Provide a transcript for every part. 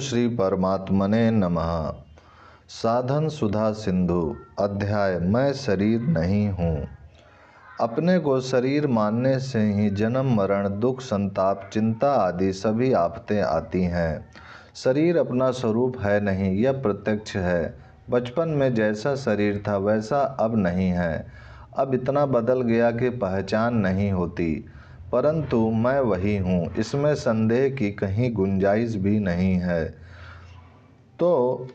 श्री परमात्मने नमः। साधन सुधा सिंधु अध्याय मैं शरीर नहीं हूँ। अपने को शरीर मानने से ही जन्म मरण दुख संताप चिंता आदि सभी आफतें आती हैं। शरीर अपना स्वरूप है नहीं, यह प्रत्यक्ष है। बचपन में जैसा शरीर था वैसा अब नहीं है। अब इतना बदल गया कि पहचान नहीं होती, परंतु मैं वही हूँ, इसमें संदेह की कहीं गुंजाइश भी नहीं है। तो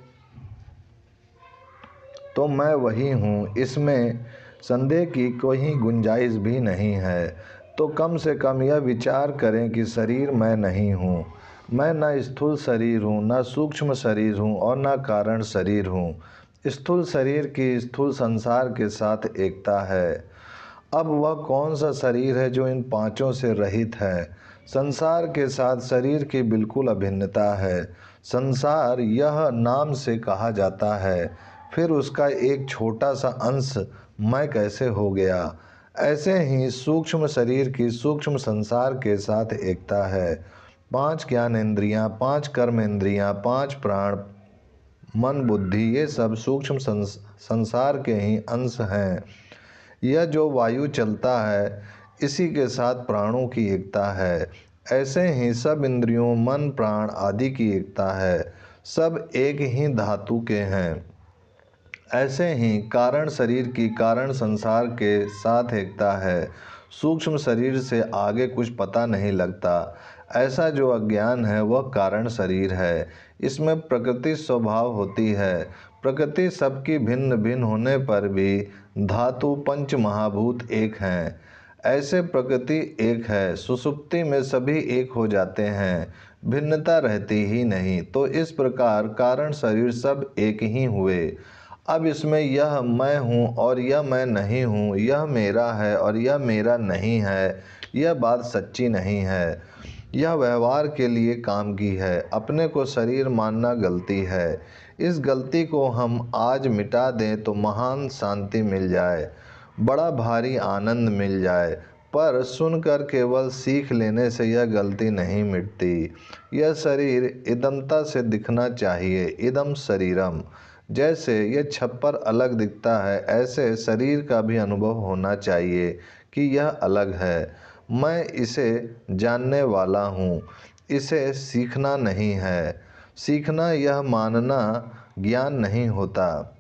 मैं वही हूँ, इसमें संदेह की कोई गुंजाइश भी नहीं है। तो कम से कम यह विचार करें कि शरीर मैं नहीं हूँ। मैं न स्थूल शरीर हूँ, न सूक्ष्म शरीर हूँ और न कारण शरीर हूँ। स्थूल शरीर की स्थूल संसार के साथ एकता है। अब वह कौन सा शरीर है जो इन पांचों से रहित है? संसार के साथ शरीर की बिल्कुल अभिन्नता है। संसार यह नाम से कहा जाता है, फिर उसका एक छोटा सा अंश मैं कैसे हो गया? ऐसे ही सूक्ष्म शरीर की सूक्ष्म संसार के साथ एकता है। 5 ज्ञानेंद्रियां, 5 कर्मेंद्रियां, 5 प्राण, मन बुद्धि, ये सब सूक्ष्म संसार के ही अंश हैं। यह जो वायु चलता है, इसी के साथ प्राणों की एकता है। ऐसे ही सब इंद्रियों, मन, प्राण आदि की एकता है। सब एक ही धातु के हैं। ऐसे ही कारण शरीर की कारण संसार के साथ एकता है। सूक्ष्म शरीर से आगे कुछ पता नहीं लगता। ऐसा जो अज्ञान है वह कारण शरीर है। इसमें प्रकृति स्वभाव होती है। प्रकृति सबकी भिन्न भिन्न होने पर भी धातु पंच महाभूत एक हैं। ऐसे प्रकृति एक है, सुषुप्ति में सभी एक हो जाते हैं, भिन्नता रहती ही नहीं। तो इस प्रकार कारण शरीर सब एक ही हुए। अब इसमें यह मैं हूँ और यह मैं नहीं हूँ, यह मेरा है और यह मेरा नहीं है, यह बात सच्ची नहीं है। यह व्यवहार के लिए काम की है। अपने को शरीर मानना गलती है। इस गलती को हम आज मिटा दें तो महान शांति मिल जाए, बड़ा भारी आनंद मिल जाए। पर सुनकर केवल सीख लेने से यह गलती नहीं मिटती। यह शरीर इदमता से दिखना चाहिए, इदम शरीरम। जैसे यह छप्पर अलग दिखता है, ऐसे शरीर का भी अनुभव होना चाहिए कि यह अलग है। मैं इसे जानने वाला हूँ, इसे सीखना नहीं है। सीखना यह मानना ज्ञान नहीं होता।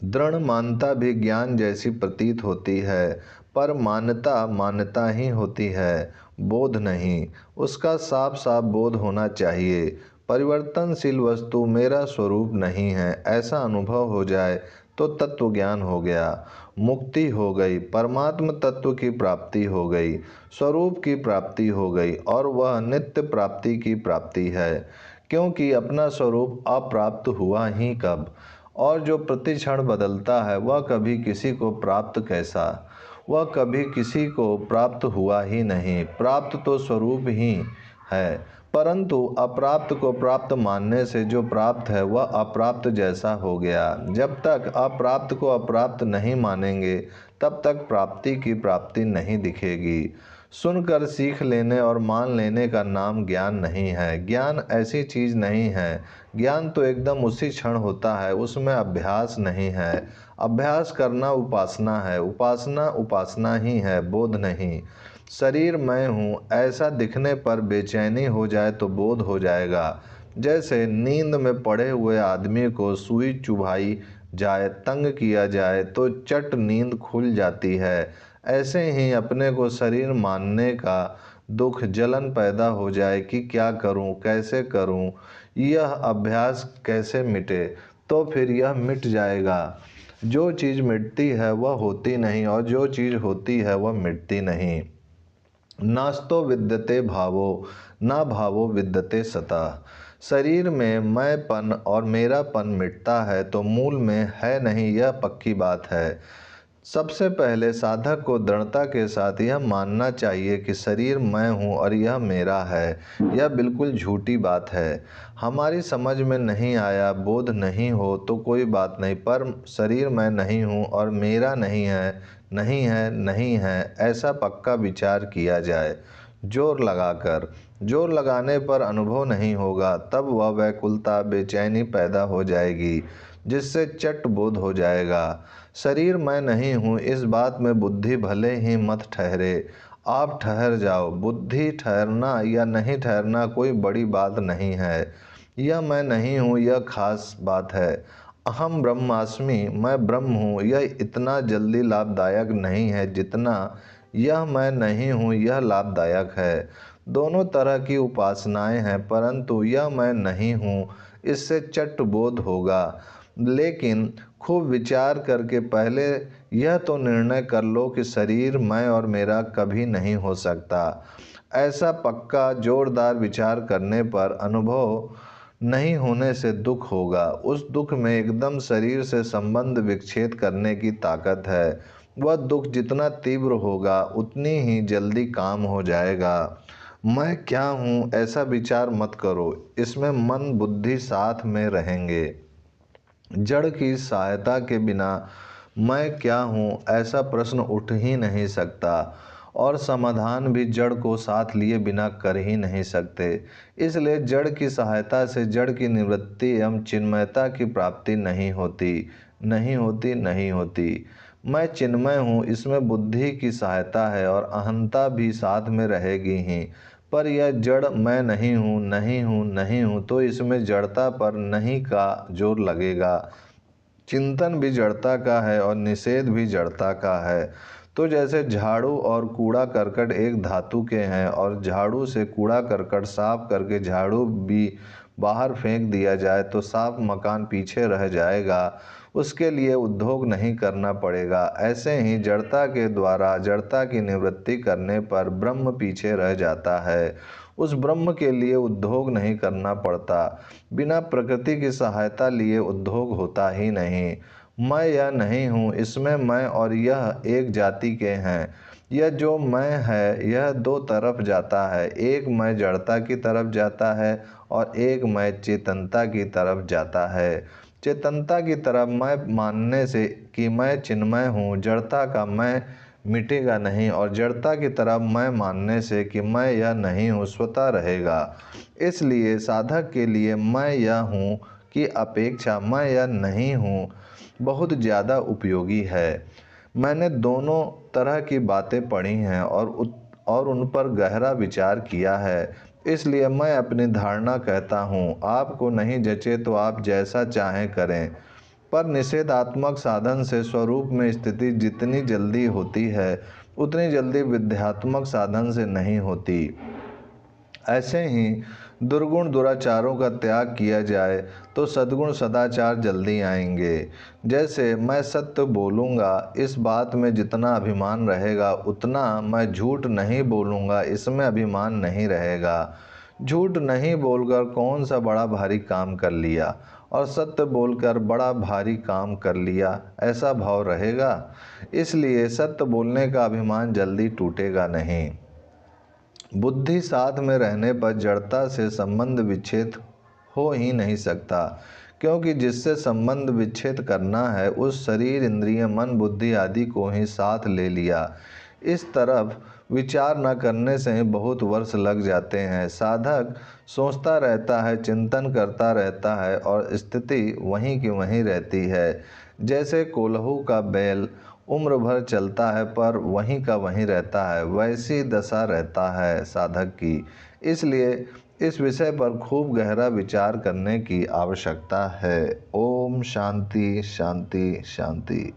दृढ़ मान्यता भी ज्ञान जैसी प्रतीत होती है, पर मान्यता मान्यता ही होती है, बोध नहीं। उसका साफ साफ बोध होना चाहिए। परिवर्तनशील वस्तु मेरा स्वरूप नहीं है, ऐसा अनुभव हो जाए तो तत्व ज्ञान हो गया, मुक्ति हो गई, परमात्म तत्व की प्राप्ति हो गई, स्वरूप की प्राप्ति हो गई और वह नित्य प्राप्ति की प्राप्ति है। क्योंकि अपना स्वरूप अप्राप्त हुआ ही कब? और जो प्रति क्षण बदलता है वह कभी किसी को प्राप्त कैसा? वह कभी किसी को प्राप्त हुआ ही नहीं। प्राप्त तो स्वरूप ही है, परंतु अप्राप्त को प्राप्त मानने से जो प्राप्त है वह अप्राप्त जैसा हो गया। जब तक अप्राप्त को अप्राप्त नहीं मानेंगे तब तक प्राप्ति की प्राप्ति नहीं दिखेगी। सुनकर सीख लेने और मान लेने का नाम ज्ञान नहीं है। ज्ञान ऐसी चीज़ नहीं है। ज्ञान तो एकदम उसी क्षण होता है, उसमें अभ्यास नहीं है। अभ्यास करना उपासना है, उपासना उपासना ही है, बोध नहीं। शरीर मैं हूँ ऐसा दिखने पर बेचैनी हो जाए तो बोध हो जाएगा। जैसे नींद में पड़े हुए आदमी को सुई चुभाई जाए, तंग किया जाए तो चट नींद खुल जाती है। ऐसे ही अपने को शरीर मानने का दुख जलन पैदा हो जाए कि क्या करूं, कैसे करूं, यह अभ्यास कैसे मिटे? तो फिर यह मिट जाएगा। जो चीज़ मिटती है वह होती नहीं और जो चीज़ होती है वह मिटती नहीं। नास्तो विद्यते भावो, ना भावो विद्यते सतः। शरीर में मैंपन और मेरापन मिटता है तो मूल में है नहीं, यह पक्की बात है। सबसे पहले साधक को दृढ़ता के साथ यह मानना चाहिए कि शरीर मैं हूँ और यह मेरा है। यह बिल्कुल झूठी बात है। हमारी समझ में नहीं आया, बोध नहीं हो तो कोई बात नहीं, पर शरीर मैं नहीं हूँ और मेरा नहीं है, नहीं है, नहीं है, ऐसा पक्का विचार किया जाए। जोर लगाकर। जोर लगाने पर अनुभव नहीं होगा, तब वह व्याकुलता बेचैनी पैदा हो जाएगी, जिससे चट बोध हो जाएगा। शरीर मैं नहीं हूँ, इस बात में बुद्धि भले ही मत ठहरे। आप ठहर जाओ। बुद्धि ठहरना या नहीं ठहरना कोई बड़ी बात नहीं है। यह मैं नहीं हूँ, यह खास बात है। अहम ब्रह्मास्मि, मैं ब्रह्म हूँ, यह इतना जल्दी लाभदायक नहीं है जितना यह मैं नहीं हूँ यह लाभदायक है। दोनों तरह की उपासनाएं हैं, परंतु यह मैं नहीं हूँ इससे चट बोध होगा। लेकिन खूब विचार करके पहले यह तो निर्णय कर लो कि शरीर मैं और मेरा कभी नहीं हो सकता। ऐसा पक्का जोरदार विचार करने पर अनुभव नहीं होने से दुख होगा। उस दुख में एकदम शरीर से संबंध विच्छेद करने की ताकत है। वह दुख जितना तीव्र होगा उतनी ही जल्दी काम हो जाएगा। मैं क्या हूँ ऐसा विचार मत करो, इसमें मन बुद्धि साथ में रहेंगे। जड़ की सहायता के बिना मैं क्या हूँ ऐसा प्रश्न उठ ही नहीं सकता, और समाधान भी जड़ को साथ लिए बिना कर ही नहीं सकते। इसलिए जड़ की सहायता से जड़ की निवृत्ति एवं चिन्मयता की प्राप्ति नहीं होती, नहीं होती, नहीं होती। मैं चिन्मय हूँ, इसमें बुद्धि की सहायता है और अहंता भी साथ में रहेगी ही। पर यह जड़ मैं नहीं हूँ, नहीं हूँ, नहीं हूँ, तो इसमें जड़ता पर नहीं का जोर लगेगा। चिंतन भी जड़ता का है और निषेध भी जड़ता का है। तो जैसे झाड़ू और कूड़ा करकट एक धातु के हैं, और झाड़ू से कूड़ा करकट साफ करके झाड़ू भी बाहर फेंक दिया जाए तो साफ मकान पीछे रह जाएगा, उसके लिए उद्योग नहीं करना पड़ेगा। ऐसे ही जड़ता के द्वारा जड़ता की निवृत्ति करने पर ब्रह्म पीछे रह जाता है, उस ब्रह्म के लिए उद्योग नहीं करना पड़ता। बिना प्रकृति की सहायता लिए उद्योग होता ही नहीं। मैं यह नहीं हूँ, इसमें मैं और यह एक जाति के हैं। यह जो मैं है यह दो तरफ जाता है, एक मैं जड़ता की तरफ जाता है और एक मैं चेतनता की तरफ जाता है। चेतनता की तरफ मैं मानने से कि मैं चिन्मय हूँ, जड़ता का मैं मिटेगा नहीं, और जड़ता की तरफ मैं मानने से कि मैं यह नहीं हूँ स्वतः रहेगा। इसलिए साधक के लिए मैं यह हूँ की अपेक्षा मैं यह नहीं हूँ बहुत ज़्यादा उपयोगी है। मैंने दोनों तरह की बातें पढ़ी हैं और उन पर गहरा विचार किया है, इसलिए मैं अपनी धारणा कहता हूँ। आपको नहीं जचे तो आप जैसा चाहें करें, पर निषेधात्मक साधन से स्वरूप में स्थिति जितनी जल्दी होती है उतनी जल्दी विध्यात्मक साधन से नहीं होती। ऐसे ही दुर्गुण दुराचारों का त्याग किया जाए तो सद्गुण सदाचार जल्दी आएंगे। जैसे मैं सत्य बोलूँगा, इस बात में जितना अभिमान रहेगा उतना मैं झूठ नहीं बोलूँगा, इसमें अभिमान नहीं रहेगा। झूठ नहीं बोलकर कौन सा बड़ा भारी काम कर लिया, और सत्य बोलकर बड़ा भारी काम कर लिया, ऐसा भाव रहेगा। इसलिए सत्य बोलने का अभिमान जल्दी टूटेगा नहीं। बुद्धि साथ में रहने पर जड़ता से संबंध विच्छेद हो ही नहीं सकता, क्योंकि जिससे संबंध विच्छेद करना है उस शरीर इंद्रिय मन बुद्धि आदि को ही साथ ले लिया। इस तरफ विचार न करने से ही बहुत वर्ष लग जाते हैं। साधक सोचता रहता है, चिंतन करता रहता है और स्थिति वहीं की वहीं रहती है। जैसे कोल्हू का बैल उम्र भर चलता है पर वहीं का वहीं रहता है, वैसी दशा रहता है साधक की। इसलिए इस विषय पर खूब गहरा विचार करने की आवश्यकता है। ओम शांति शांति शांति।